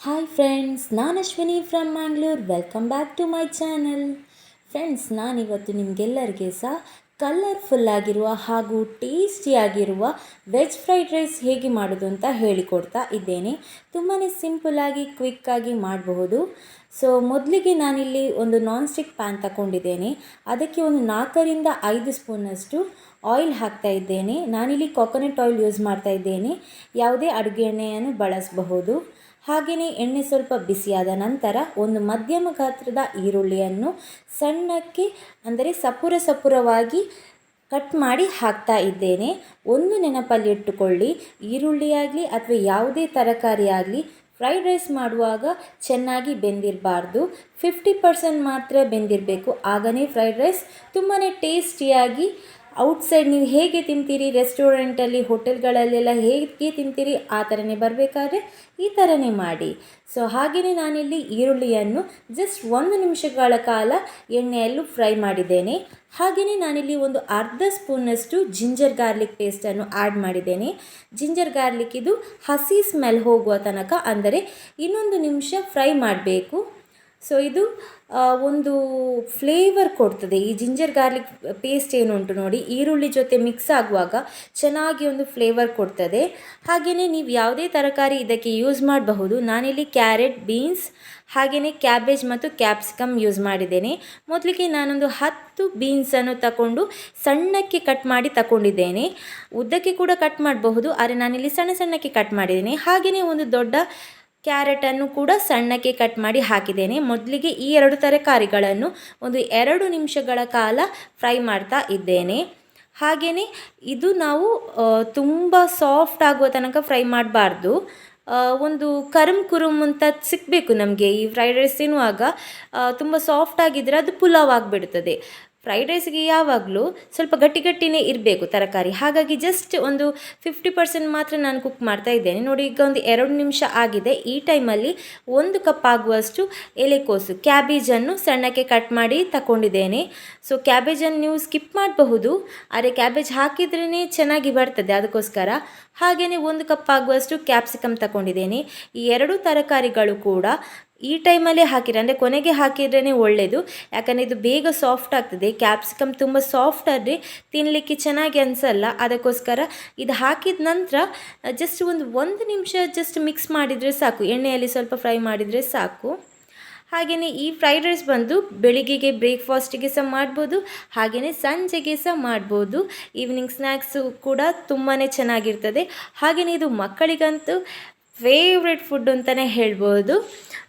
Hi friends, ನಾನು Ashwini from Mangalore. Welcome back to my channel. Friends, ನಾನಿವತ್ತು ನಿಮಗೆಲ್ಲರಿಗೆ ಸಹ ಕಲರ್ಫುಲ್ ಆಗಿರುವ ಹಾಗೂ ಟೇಸ್ಟಿಯಾಗಿರುವ ವೆಜ್ ಫ್ರೈಡ್ ರೈಸ್ ಹೇಗೆ ಮಾಡೋದು ಅಂತ ಹೇಳಿಕೊಡ್ತಾ ಇದ್ದೇನೆ. ತುಂಬಾ ಸಿಂಪಲ್ಲಾಗಿ ಕ್ವಿಕ್ಕಾಗಿ ಮಾಡಬಹುದು. ಸೊ ಮೊದಲಿಗೆ ನಾನಿಲ್ಲಿ ಒಂದು ನಾನ್ ಸ್ಟಿಕ್ ಪ್ಯಾನ್ ತಗೊಂಡಿದ್ದೇನೆ. ಅದಕ್ಕೆ ಒಂದು 4ರಿಂದ 5 ಸ್ಪೂನಷ್ಟು ಆಯಿಲ್ ಹಾಕ್ತಾ ಇದ್ದೇನೆ. ನಾನಿಲ್ಲಿ ಕೊಕೊನಟ್ ಆಯಿಲ್ ಯೂಸ್ ಮಾಡ್ತಾ ಇದ್ದೇನೆ. ಯಾವುದೇ ಅಡುಗೆ ಎಣ್ಣೆಯನ್ನು ಬಳಸಬಹುದು. ಹಾಗೆಯೇ ಎಣ್ಣೆ ಸ್ವಲ್ಪ ಬಿಸಿಯಾದ ನಂತರ ಒಂದು ಮಧ್ಯಮ ಗಾತ್ರದ ಈರುಳ್ಳಿಯನ್ನು ಸಣ್ಣಕ್ಕೆ ಅಂದರೆ ಸಪುರವಾಗಿ ಕಟ್ ಮಾಡಿ ಹಾಕ್ತಾ ಇದ್ದೇನೆ. ಒಂದು ನೆನಪಲ್ಲಿ ಇಟ್ಟುಕೊಳ್ಳಿ, ಈರುಳ್ಳಿಯಾಗಲಿ ಅಥವಾ ಯಾವುದೇ ತರಕಾರಿ ಆಗಲಿ ಫ್ರೈಡ್ ರೈಸ್ ಮಾಡುವಾಗ ಚೆನ್ನಾಗಿ ಬೆಂದಿರಬಾರ್ದು. 50% ಮಾತ್ರ ಬೆಂದಿರಬೇಕು. ಆಗನೇ ಫ್ರೈಡ್ ರೈಸ್ ತುಂಬಾ ಟೇಸ್ಟಿಯಾಗಿ ಔಟ್ಸೈಡ್ ನೀವು ಹೇಗೆ ತಿಂತೀರಿ, ರೆಸ್ಟೋರೆಂಟಲ್ಲಿ ಹೋಟೆಲ್ಗಳಲ್ಲೆಲ್ಲ ಹೇಗೆ ತಿಂತೀರಿ ಆ ಥರನೇ ಬರಬೇಕಾದ್ರೆ ಈ ಥರನೇ ಮಾಡಿ. ಸೊ ಹಾಗೆಯೇ ನಾನಿಲ್ಲಿ ಈರುಳ್ಳಿಯನ್ನು ಜಸ್ಟ್ 1 ನಿಮಿಷಗಳ ಕಾಲ ಎಣ್ಣೆಯಲ್ಲೂ ಫ್ರೈ ಮಾಡಿದ್ದೇನೆ. ಹಾಗೆಯೇ ನಾನಿಲ್ಲಿ ಒಂದು ಅರ್ಧ ಸ್ಪೂನಷ್ಟು ಜಿಂಜರ್ ಗಾರ್ಲಿಕ್ ಪೇಸ್ಟನ್ನು ಆ್ಯಡ್ ಮಾಡಿದ್ದೇನೆ. ಜಿಂಜರ್ ಗಾರ್ಲಿಕ್ ಇದು ಹಸಿ ಸ್ಮೆಲ್ ಹೋಗುವ ತನಕ, ಅಂದರೆ 1 ನಿಮಿಷ ಫ್ರೈ ಮಾಡಬೇಕು. ಸೊ ಇದು ಒಂದು ಫ್ಲೇವರ್ ಕೊಡ್ತದೆ. ಈ ಜಿಂಜರ್ ಗಾರ್ಲಿಕ್ ಪೇಸ್ಟ್ ಏನುಂಟು ನೋಡಿ, ಈರುಳ್ಳಿ ಜೊತೆ ಮಿಕ್ಸ್ ಆಗುವಾಗ ಚೆನ್ನಾಗಿ ಒಂದು ಫ್ಲೇವರ್ ಕೊಡ್ತದೆ. ಹಾಗೆಯೇ ನೀವು ಯಾವುದೇ ತರಕಾರಿ ಇದಕ್ಕೆ ಯೂಸ್ ಮಾಡಬಹುದು. ನಾನಿಲ್ಲಿ ಕ್ಯಾರೆಟ್, ಬೀನ್ಸ್ ಹಾಗೆಯೇ ಕ್ಯಾಬೇಜ್ ಮತ್ತು ಕ್ಯಾಪ್ಸಿಕಮ್ ಯೂಸ್ ಮಾಡಿದ್ದೇನೆ. ಮೊದಲಿಗೆ ನಾನೊಂದು 10 ಬೀನ್ಸನ್ನು ತಗೊಂಡು ಸಣ್ಣಕ್ಕೆ ಕಟ್ ಮಾಡಿ ತಗೊಂಡಿದ್ದೇನೆ. ಉದ್ದಕ್ಕೆ ಕೂಡ ಕಟ್ ಮಾಡಬಹುದು, ಆದರೆ ನಾನಿಲ್ಲಿ ಸಣ್ಣಕ್ಕೆ ಕಟ್ ಮಾಡಿದ್ದೇನೆ. ಹಾಗೆಯೇ ಒಂದು ದೊಡ್ಡ ಕ್ಯಾರೆಟನ್ನು ಕೂಡ ಸಣ್ಣಕ್ಕೆ ಕಟ್ ಮಾಡಿ ಹಾಕಿದ್ದೇನೆ. ಮೊದಲಿಗೆ ಈ 2 ತರಕಾರಿಗಳನ್ನು ಒಂದು 2 ನಿಮಿಷಗಳ ಕಾಲ ಫ್ರೈ ಮಾಡ್ತಾ ಇದ್ದೇನೆ. ಹಾಗೆಯೇ ಇದು ನಾವು ತುಂಬ ಸಾಫ್ಟ್ ಆಗುವ ತನಕ ಫ್ರೈ ಮಾಡಬಾರ್ದು. ಒಂದು ಕುರುಮ್ ಅಂತ ಸಿಕ್ಕಬೇಕು ನಮಗೆ. ಈ ಫ್ರೈಡ್ ರೈಸ್ ತಿನ್ನುವಾಗ ತುಂಬ ಸಾಫ್ಟ್ ಆಗಿದ್ದರೆ ಅದು ಪುಲಾವ್ ಆಗಿಬಿಡ್ತದೆ. ಫ್ರೈಡ್ ರೈಸ್ಗೆ ಯಾವಾಗಲೂ ಸ್ವಲ್ಪ ಗಟ್ಟಿನೇ ಇರಬೇಕು ತರಕಾರಿ. ಹಾಗಾಗಿ ಜಸ್ಟ್ ಒಂದು 50% ಮಾತ್ರ ನಾನು ಕುಕ್ ಮಾಡ್ತಾ ಇದ್ದೇನೆ. ನೋಡಿ, ಈಗ ಒಂದು 2 ನಿಮಿಷ ಆಗಿದೆ. ಈ ಟೈಮಲ್ಲಿ 1 ಕಪ್ ಆಗುವಷ್ಟು ಎಲೆಕೋಸು, ಕ್ಯಾಬೇಜನ್ನು ಸಣ್ಣಕ್ಕೆ ಕಟ್ ಮಾಡಿ ತಗೊಂಡಿದ್ದೇನೆ. ಸೊ ಕ್ಯಾಬೇಜನ್ನು ನೀವು ಸ್ಕಿಪ್ ಮಾಡಬಹುದು, ಆದರೆ ಕ್ಯಾಬೇಜ್ ಹಾಕಿದ್ರೇ ಚೆನ್ನಾಗಿ ಬರ್ತದೆ, ಅದಕ್ಕೋಸ್ಕರ. ಹಾಗೆಯೇ 1 ಕಪ್ ಆಗುವಷ್ಟು ಕ್ಯಾಪ್ಸಿಕಮ್ ತಗೊಂಡಿದ್ದೇನೆ. ಈ 2 ತರಕಾರಿಗಳು ಕೂಡ ಈ ಟೈಮಲ್ಲೇ ಹಾಕಿರಿ, ಅಂದರೆ ಕೊನೆಗೆ ಹಾಕಿದ್ರೇ ಒಳ್ಳೆಯದು. ಯಾಕಂದರೆ ಇದು ಬೇಗ ಸಾಫ್ಟ್ ಆಗ್ತದೆ. ಕ್ಯಾಪ್ಸಿಕಮ್ ತುಂಬ ಸಾಫ್ಟ್ ಆದರೆ ತಿನ್ನಲಿಕ್ಕೆ ಚೆನ್ನಾಗಿ ಅನಿಸಲ್ಲ. ಅದಕ್ಕೋಸ್ಕರ ಇದು ಹಾಕಿದ ನಂತರ ಜಸ್ಟ್ ಒಂದು ನಿಮಿಷ ಜಸ್ಟ್ ಮಿಕ್ಸ್ ಮಾಡಿದರೆ ಸಾಕು. ಎಣ್ಣೆಯಲ್ಲಿ ಸ್ವಲ್ಪ ಫ್ರೈ ಮಾಡಿದರೆ ಸಾಕು. ಹಾಗೆಯೇ ಈ ಫ್ರೈಡ್ ರೈಸ್ ಬಂದು ಬೆಳಿಗ್ಗೆಗೆ ಬ್ರೇಕ್ಫಾಸ್ಟಿಗೆ ಸಹ ಮಾಡ್ಬೋದು, ಹಾಗೆಯೇ ಸಂಜೆಗೆ ಸಹ ಮಾಡ್ಬೋದು. ಈವ್ನಿಂಗ್ ಸ್ನ್ಯಾಕ್ಸು ಕೂಡ ತುಂಬಾ ಚೆನ್ನಾಗಿರ್ತದೆ. ಹಾಗೆಯೇ ಇದು ಮಕ್ಕಳಿಗಂತೂ ಫೇವ್ರೆಟ್ ಫುಡ್ ಅಂತಲೇ ಹೇಳ್ಬೋದು.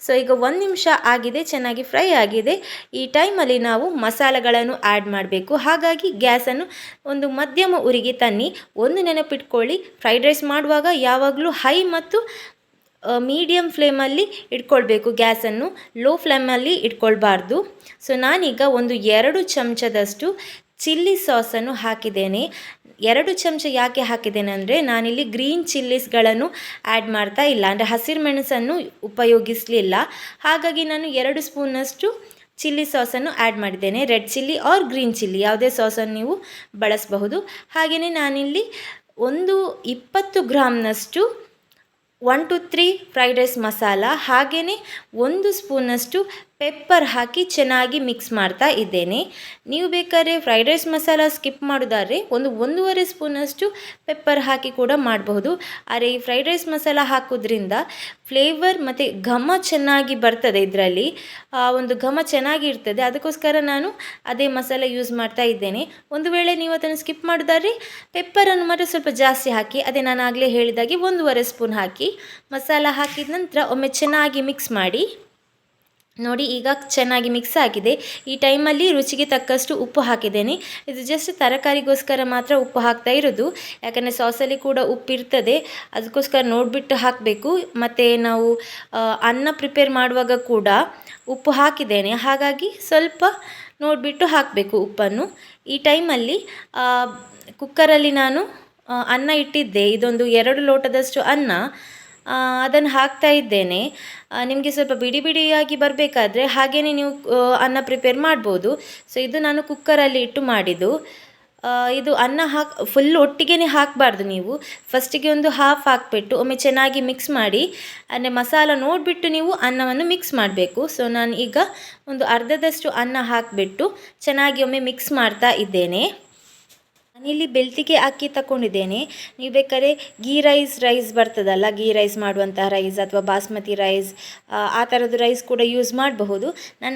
ಸೊ ಈಗ 1 ನಿಮಿಷ ಆಗಿದೆ, ಚೆನ್ನಾಗಿ ಫ್ರೈ ಆಗಿದೆ. ಈ ಟೈಮಲ್ಲಿ ನಾವು ಮಸಾಲೆಗಳನ್ನು ಆ್ಯಡ್ ಮಾಡಬೇಕು. ಹಾಗಾಗಿ ಗ್ಯಾಸನ್ನು ಒಂದು ಮಧ್ಯಮ ಉರಿಗೆ ತನ್ನಿ. ಒಂದು ನೆನಪಿಟ್ಕೊಳ್ಳಿ, ಫ್ರೈಡ್ ರೈಸ್ ಮಾಡುವಾಗ ಯಾವಾಗಲೂ ಹೈ ಮತ್ತು ಮೀಡಿಯಮ್ ಫ್ಲೇಮಲ್ಲಿ ಇಟ್ಕೊಳ್ಬೇಕು. ಗ್ಯಾಸನ್ನು ಲೋ ಫ್ಲೇಮಲ್ಲಿ ಇಟ್ಕೊಳ್ಬಾರ್ದು. ಸೊ ನಾನೀಗ ಒಂದು 2 ಚಮಚದಷ್ಟು ಚಿಲ್ಲಿ ಸಾಸನ್ನು ಹಾಕಿದ್ದೇನೆ. 2 ಚಮಚ ಯಾಕೆ ಹಾಕಿದ್ದೇನೆ ಅಂದರೆ, ನಾನಿಲ್ಲಿ ಗ್ರೀನ್ ಚಿಲ್ಲೀಸ್ಗಳನ್ನು ಆ್ಯಡ್ ಮಾಡ್ತಾ ಇಲ್ಲ, ಅಂದರೆ ಹಸಿರು ಮೆಣಸನ್ನು ಉಪಯೋಗಿಸಲಿಲ್ಲ. ಹಾಗಾಗಿ ನಾನು 2 ಸ್ಪೂನಷ್ಟು ಚಿಲ್ಲಿ ಸಾಸನ್ನು ಆ್ಯಡ್ ಮಾಡಿದ್ದೇನೆ. Red chilli or green chilli ಯಾವುದೇ ಸಾಸನ್ನು ನೀವು ಬಳಸಬಹುದು. ಹಾಗೆಯೇ ನಾನಿಲ್ಲಿ ಒಂದು 20 ಗ್ರಾಮ್ನಷ್ಟು 1 to 3 ಫ್ರೈಡ್ ರೈಸ್ ಮಸಾಲ, ಹಾಗೆಯೇ 1 ಸ್ಪೂನಷ್ಟು ಪೆಪ್ಪರ್ ಹಾಕಿ ಚೆನ್ನಾಗಿ ಮಿಕ್ಸ್ ಮಾಡ್ತಾ ಇದ್ದೇನೆ. ನೀವು ಬೇಕಾದ್ರೆ ಫ್ರೈಡ್ ರೈಸ್ ಮಸಾಲ ಸ್ಕಿಪ್ ಮಾಡೋದಾದರೆ 1.5 ಸ್ಪೂನಷ್ಟು ಪೆಪ್ಪರ್ ಹಾಕಿ ಕೂಡ ಮಾಡಬಹುದು. ಆದರೆ ಈ ಫ್ರೈಡ್ ರೈಸ್ ಮಸಾಲ ಹಾಕೋದ್ರಿಂದ ಫ್ಲೇವರ್ ಮತ್ತು ಘಮ ಚೆನ್ನಾಗಿ ಬರ್ತದೆ. ಇದರಲ್ಲಿ ಒಂದು ಘಮ ಚೆನ್ನಾಗಿ ಇರ್ತದೆ. ಅದಕ್ಕೋಸ್ಕರ ನಾನು ಅದೇ ಮಸಾಲೆ ಯೂಸ್ ಮಾಡ್ತಾ ಇದ್ದೇನೆ. ಒಂದು ವೇಳೆ ನೀವು ಅದನ್ನು ಸ್ಕಿಪ್ ಮಾಡೋದಾದರೆ ಪೆಪ್ಪರನ್ನು ಮಾತ್ರ ಸ್ವಲ್ಪ ಜಾಸ್ತಿ ಹಾಕಿ, ಅದೇ ನಾನು ಆಗಲೇ ಹೇಳಿದಾಗೆ 1.5 ಸ್ಪೂನ್ ಹಾಕಿ ಮಸಾಲ ಹಾಕಿದ ನಂತರ ಒಮ್ಮೆ ಚೆನ್ನಾಗಿ ಮಿಕ್ಸ್ ಮಾಡಿ. ನೋಡಿ, ಈಗ ಚೆನ್ನಾಗಿ ಮಿಕ್ಸ್ ಆಗಿದೆ. ಈ ಟೈಮಲ್ಲಿ ರುಚಿಗೆ ತಕ್ಕಷ್ಟು ಉಪ್ಪು ಹಾಕಿದ್ದೇನೆ. ಇದು ಜಸ್ಟ್ ತರಕಾರಿಗೋಸ್ಕರ ಮಾತ್ರ ಉಪ್ಪು ಹಾಕ್ತಾ ಇರೋದು, ಯಾಕಂದರೆ ಸಾಸಲ್ಲಿ ಕೂಡ ಉಪ್ಪಿರ್ತದೆ. ಅದಕ್ಕೋಸ್ಕರ ನೋಡಿಬಿಟ್ಟು ಹಾಕಬೇಕು. ಮತ್ತು ನಾವು ಅನ್ನ ಪ್ರಿಪೇರ್ ಮಾಡುವಾಗ ಕೂಡ ಉಪ್ಪು ಹಾಕಿದ್ದೇನೆ, ಹಾಗಾಗಿ ಸ್ವಲ್ಪ ನೋಡಿಬಿಟ್ಟು ಹಾಕಬೇಕು ಉಪ್ಪನ್ನು. ಈ ಟೈಮಲ್ಲಿ ಕುಕ್ಕರಲ್ಲಿ ನಾನು ಅನ್ನ ಇಟ್ಟಿದ್ದೆ. ಇದೊಂದು 2 ಲೋಟದಷ್ಟು ಅನ್ನ, ಅದನ್ನು ಹಾಕ್ತಾ ಇದ್ದೇನೆ. ನಿಮಗೆ ಸ್ವಲ್ಪ ಬಿಡಿಯಾಗಿ ಬರಬೇಕಾದ್ರೆ ಹಾಗೆಯೇ ನೀವು ಅನ್ನ ಪ್ರಿಪೇರ್ ಮಾಡ್ಬೋದು. ಸೊ ಇದು ನಾನು ಕುಕ್ಕರಲ್ಲಿ ಇಟ್ಟು ಮಾಡಿದ್ದು. ಇದು ಅನ್ನ ಫುಲ್ ಒಟ್ಟಿಗೆ ಹಾಕಬಾರ್ದು ನೀವು. ಫಸ್ಟಿಗೆ ಒಂದು ಹಾಫ್ ಹಾಕಿಬಿಟ್ಟು ಒಮ್ಮೆ ಚೆನ್ನಾಗಿ ಮಿಕ್ಸ್ ಮಾಡಿ, ಅಂದರೆ ಮಸಾಲ ನೋಡಿಬಿಟ್ಟು ನೀವು ಅನ್ನವನ್ನು ಮಿಕ್ಸ್ ಮಾಡಬೇಕು. ಸೊ ನಾನು ಈಗ ಒಂದು ಅರ್ಧದಷ್ಟು ಅನ್ನ ಹಾಕಿಬಿಟ್ಟು ಚೆನ್ನಾಗಿ ಒಮ್ಮೆ ಮಿಕ್ಸ್ ಮಾಡ್ತಾ ಇದ್ದೇನೆ. ನಾನಿಲ್ಲಿ ಬೆಳ್ತಿಗೆ ಅಕ್ಕಿ ತಗೊಂಡಿದ್ದೇನೆ. ನೀವು ಬೇಕಾದ್ರೆ ಗೀ ರೈಸ್ ಬರ್ತದಲ್ಲ, ಗೀ ರೈಸ್ ಮಾಡುವಂತಹ ರೈಸ್ ಅಥವಾ ಬಾಸ್ಮತಿ ರೈಸ್, ಆ ಥರದ್ದು ರೈಸ್ ಕೂಡ ಯೂಸ್ ಮಾಡಬಹುದು.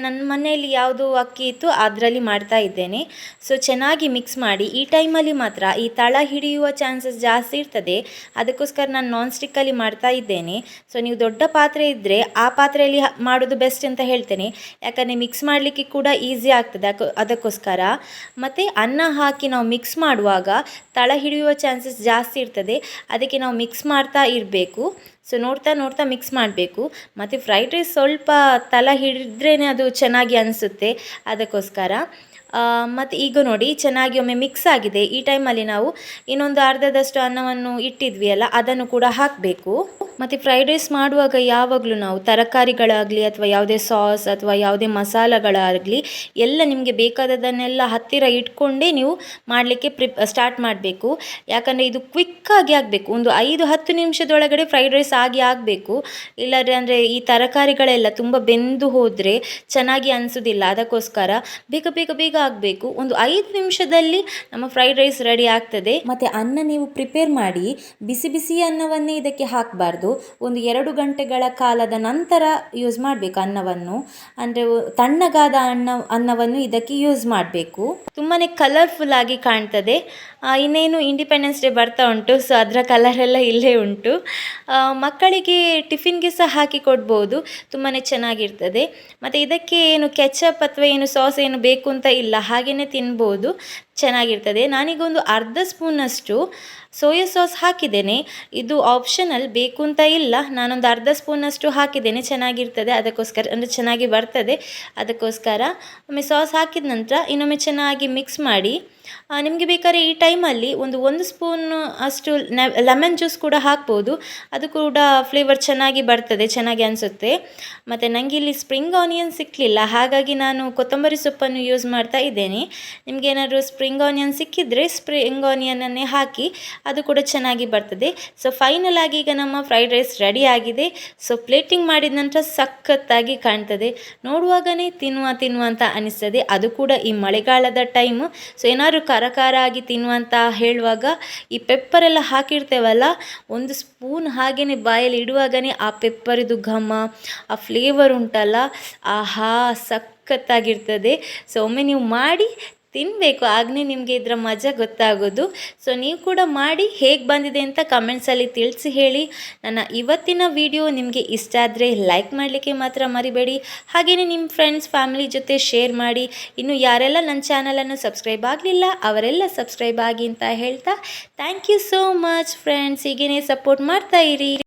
ನನ್ನ ಮನೆಯಲ್ಲಿ ಯಾವುದು ಅಕ್ಕಿ ಇತ್ತು ಅದರಲ್ಲಿ ಮಾಡ್ತಾ ಇದ್ದೇನೆ. ಸೊ ಚೆನ್ನಾಗಿ ಮಿಕ್ಸ್ ಮಾಡಿ. ಈ ಟೈಮಲ್ಲಿ ಮಾತ್ರ ಈ ತಳ ಹಿಡಿಯುವ ಚಾನ್ಸಸ್ ಜಾಸ್ತಿ ಇರ್ತದೆ, ಅದಕ್ಕೋಸ್ಕರ ನಾನು ನಾನ್ ಸ್ಟಿಕ್ಕಲ್ಲಿ ಮಾಡ್ತಾ ಇದ್ದೇನೆ. ಸೊ ನೀವು ದೊಡ್ಡ ಪಾತ್ರೆ ಇದ್ದರೆ ಆ ಪಾತ್ರೆಯಲ್ಲಿ ಮಾಡೋದು ಬೆಸ್ಟ್ ಅಂತ ಹೇಳ್ತೇನೆ, ಯಾಕಂದರೆ ಮಿಕ್ಸ್ ಮಾಡಲಿಕ್ಕೆ ಕೂಡ ಈಸಿ ಆಗ್ತದೆ. ಅದಕ್ಕೋಸ್ಕರ ಮತ್ತು ಅನ್ನ ಹಾಕಿ ನಾವು ಮಿಕ್ಸ್ ಮಾಡುವಾಗ ತಳ ಹಿಡಿಯುವ ಚಾನ್ಸಸ್ ಜಾಸ್ತಿ ಇರ್ತದೆ, ಅದಕ್ಕೆ ನಾವು ಮಿಕ್ಸ್ ಮಾಡ್ತಾ ಇರಬೇಕು. ಸೊ ನೋಡ್ತಾ ಮಿಕ್ಸ್ ಮಾಡಬೇಕು. ಮತ್ತು ಫ್ರೈಡ್ ರೈಸ್ ಸ್ವಲ್ಪ ತಳ ಹಿಡಿದ್ರೇ ಅದು ಚೆನ್ನಾಗಿ ಅನಿಸುತ್ತೆ, ಅದಕ್ಕೋಸ್ಕರ. ಮತ್ತು ಈಗ ನೋಡಿ ಚೆನ್ನಾಗಿ ಒಮ್ಮೆ ಮಿಕ್ಸ್ ಆಗಿದೆ. ಈ ಟೈಮಲ್ಲಿ ನಾವು ಇನ್ನೊಂದು ಅರ್ಧದಷ್ಟು ಅನ್ನವನ್ನು ಇಟ್ಟಿದ್ವಿ ಅಲ್ಲ, ಅದನ್ನು ಕೂಡ ಹಾಕಬೇಕು. ಮತ್ತು ಫ್ರೈಡ್ ರೈಸ್ ಮಾಡುವಾಗ ಯಾವಾಗಲೂ ನಾವು ತರಕಾರಿಗಳಾಗಲಿ ಅಥವಾ ಯಾವುದೇ ಸಾಸ್ ಅಥವಾ ಯಾವುದೇ ಮಸಾಲೆಗಳಾಗಲಿ ಎಲ್ಲ ನಿಮಗೆ ಬೇಕಾದದನ್ನೆಲ್ಲ ಹತ್ತಿರ ಇಟ್ಕೊಂಡೇ ನೀವು ಮಾಡಲಿಕ್ಕೆ ಸ್ಟಾರ್ಟ್ ಮಾಡಬೇಕು. ಯಾಕಂದರೆ ಇದು ಕ್ವಿಕ್ಕಾಗಿ ಆಗಬೇಕು, ಒಂದು 5-10 ನಿಮಿಷದೊಳಗಡೆ ಫ್ರೈಡ್ ರೈಸ್ ಆಗಬೇಕು. ಇಲ್ಲಾಂದರೆ ಅಂದರೆ ಈ ತರಕಾರಿಗಳೆಲ್ಲ ತುಂಬ ಬೆಂದು ಹೋದರೆ ಚೆನ್ನಾಗಿ ಅನಿಸೋದಿಲ್ಲ, ಅದಕ್ಕೋಸ್ಕರ ಬೇಗ ಆಗಬೇಕು. ಒಂದು 5 ನಿಮಿಷದಲ್ಲಿ ನಮ್ಮ ಫ್ರೈಡ್ ರೈಸ್ ರೆಡಿ ಆಗ್ತದೆ. ಮತ್ತು ಅನ್ನ ನೀವು ಪ್ರಿಪೇರ್ ಮಾಡಿ ಬಿಸಿ ಅನ್ನವನ್ನೇ ಇದಕ್ಕೆ ಹಾಕಬಾರ್ದು. ಒಂದು 2 ಗಂಟೆಗಳ ಕಾಲದ ನಂತರ ಯೂಸ್ ಮಾಡಬೇಕು ಅನ್ನವನ್ನು, ಅಂದರೆ ತಣ್ಣಗಾದ ಅನ್ನವನ್ನು ಇದಕ್ಕೆ ಯೂಸ್ ಮಾಡಬೇಕು. ತುಂಬಾ ಕಲರ್ಫುಲ್ ಆಗಿ ಕಾಣ್ತದೆ. ಇನ್ನೇನು ಇಂಡಿಪೆಂಡೆನ್ಸ್ ಡೇ ಬರ್ತಾ ಉಂಟು, ಸೊ ಅದರ ಕಲರೆಲ್ಲ ಇಲ್ಲೇ ಉಂಟು. ಮಕ್ಕಳಿಗೆ ಟಿಫಿನ್ಗೆ ಸಹ ಹಾಕಿ ಕೊಡ್ಬೋದು, ತುಂಬಾ ಚೆನ್ನಾಗಿರ್ತದೆ. ಮತ್ತು ಇದಕ್ಕೆ ಏನು ಕೆಚಪ್ ಅಥವಾ ಏನು ಸಾಸ್ ಏನು ಬೇಕು ಅಂತ ಇಲ್ಲ, ಹಾಗೆಯೇ ತಿನ್ಬೋದು, ಚೆನ್ನಾಗಿರ್ತದೆ. ನಾನೀಗ ಒಂದು ಅರ್ಧ ಸ್ಪೂನಷ್ಟು ಸೋಯಾ ಸಾಸ್ ಹಾಕಿದ್ದೇನೆ. ಇದು ಆಪ್ಷನಲ್, ಬೇಕು ಅಂತ ಇಲ್ಲ. ನಾನೊಂದು ಅರ್ಧ ಸ್ಪೂನಷ್ಟು ಹಾಕಿದ್ದೇನೆ, ಚೆನ್ನಾಗಿರ್ತದೆ ಅದಕ್ಕೋಸ್ಕರ, ಅಂದರೆ ಚೆನ್ನಾಗಿ ಬರ್ತದೆ ಅದಕ್ಕೋಸ್ಕರ. ಒಮ್ಮೆ ಸಾಸ್ ಹಾಕಿದ ನಂತರ ಇನ್ನೊಮ್ಮೆ ಚೆನ್ನಾಗಿ ಮಿಕ್ಸ್ ಮಾಡಿ. ನಿಮಗೆ ಬೇಕಾದ್ರೆ ಈ ಟೈಮಲ್ಲಿ ಒಂದು ಸ್ಪೂನ್ ಅಷ್ಟು ಲೆಮನ್ ಜ್ಯೂಸ್ ಕೂಡ ಹಾಕ್ಬೋದು, ಅದು ಕೂಡ ಫ್ಲೇವರ್ ಚೆನ್ನಾಗಿ ಬರ್ತದೆ, ಚೆನ್ನಾಗಿ ಅನಿಸುತ್ತೆ. ಮತ್ತು ನನಗೆ ಇಲ್ಲಿ ಸ್ಪ್ರಿಂಗ್ ಆನಿಯನ್ ಸಿಕ್ಕಲಿಲ್ಲ, ಹಾಗಾಗಿ ನಾನು ಕೊತ್ತಂಬರಿ ಸೊಪ್ಪನ್ನು ಯೂಸ್ ಮಾಡ್ತಾ ಇದ್ದೇನೆ. ನಿಮಗೇನಾದರೂ ಸ್ಪ್ರಿಂಗ್ ಆನಿಯನ್ ಸಿಕ್ಕಿದರೆ ಸ್ಪ್ರಿಂಗ್ ಆನಿಯನನ್ನೇ ಹಾಕಿ, ಅದು ಕೂಡ ಚೆನ್ನಾಗಿ ಬರ್ತದೆ. ಸೊ ಫೈನಲ್ ಆಗಿ ಈಗ ನಮ್ಮ ಫ್ರೈಡ್ ರೈಸ್ ರೆಡಿ ಆಗಿದೆ. ಸೊ ಪ್ಲೇಟಿಂಗ್ ಮಾಡಿದ ನಂತರ ಸಖತ್ತಾಗಿ ಕಾಣ್ತದೆ, ನೋಡುವಾಗನೇ ತಿನ್ನುವ ಅಂತ ಅನಿಸ್ತದೆ, ಅದು ಕೂಡ ಈ ಮಳೆಗಾಲದ ಟೈಮು. ಸೊ ಏನಾದರೂ ಖಾರ ಆಗಿ ತಿನ್ನುವಂತ ಹೇಳುವಾಗ ಈ ಪೆಪ್ಪರೆಲ್ಲ ಹಾಕಿರ್ತೇವಲ್ಲ, ಒಂದು ಸ್ಪೂನ್ ಹಾಗೆಯೇ ಬಾಯಲ್ಲಿ ಇಡುವಾಗನೇ ಆ ಪೆಪ್ಪರಿದು ಘಮ, ಆ ಫ್ಲೇವರ್ ಉಂಟಲ್ಲ, ಆಹಾ ಸಖತ್ತಾಗಿರ್ತದೆ. ಸೊ ಒಮ್ಮೆ ನೀವು ಮಾಡಿ ತಿನ್ನಬೇಕು, ಆಗಲೇ ನಿಮಗೆ ಇದರ ಮಜಾ ಗೊತ್ತಾಗೋದು. ಸೊ ನೀವು ಕೂಡ ಮಾಡಿ ಹೇಗೆ ಬಂದಿದೆ ಅಂತ ಕಮೆಂಟ್ಸಲ್ಲಿ ತಿಳಿಸಿ ಹೇಳಿ. ನನ್ನ ಇವತ್ತಿನ ವಿಡಿಯೋ ನಿಮಗೆ ಇಷ್ಟ ಆದರೆ ಲೈಕ್ ಮಾಡಲಿಕ್ಕೆ ಮಾತ್ರ ಮರಿಬೇಡಿ, ಹಾಗೆಯೇ ನಿಮ್ಮ ಫ್ರೆಂಡ್ಸ್ ಫ್ಯಾಮಿಲಿ ಜೊತೆ ಶೇರ್ ಮಾಡಿ. ಇನ್ನು ಯಾರೆಲ್ಲ ನನ್ನ ಚಾನಲನ್ನು ಸಬ್ಸ್ಕ್ರೈಬ್ ಆಗಲಿಲ್ಲ ಅವರೆಲ್ಲ ಸಬ್ಸ್ಕ್ರೈಬ್ ಆಗಿ ಅಂತ ಹೇಳ್ತಾ, thank you so much friends. ಹೀಗೇ ಸಪೋರ್ಟ್ ಮಾಡ್ತಾ ಇರಿ.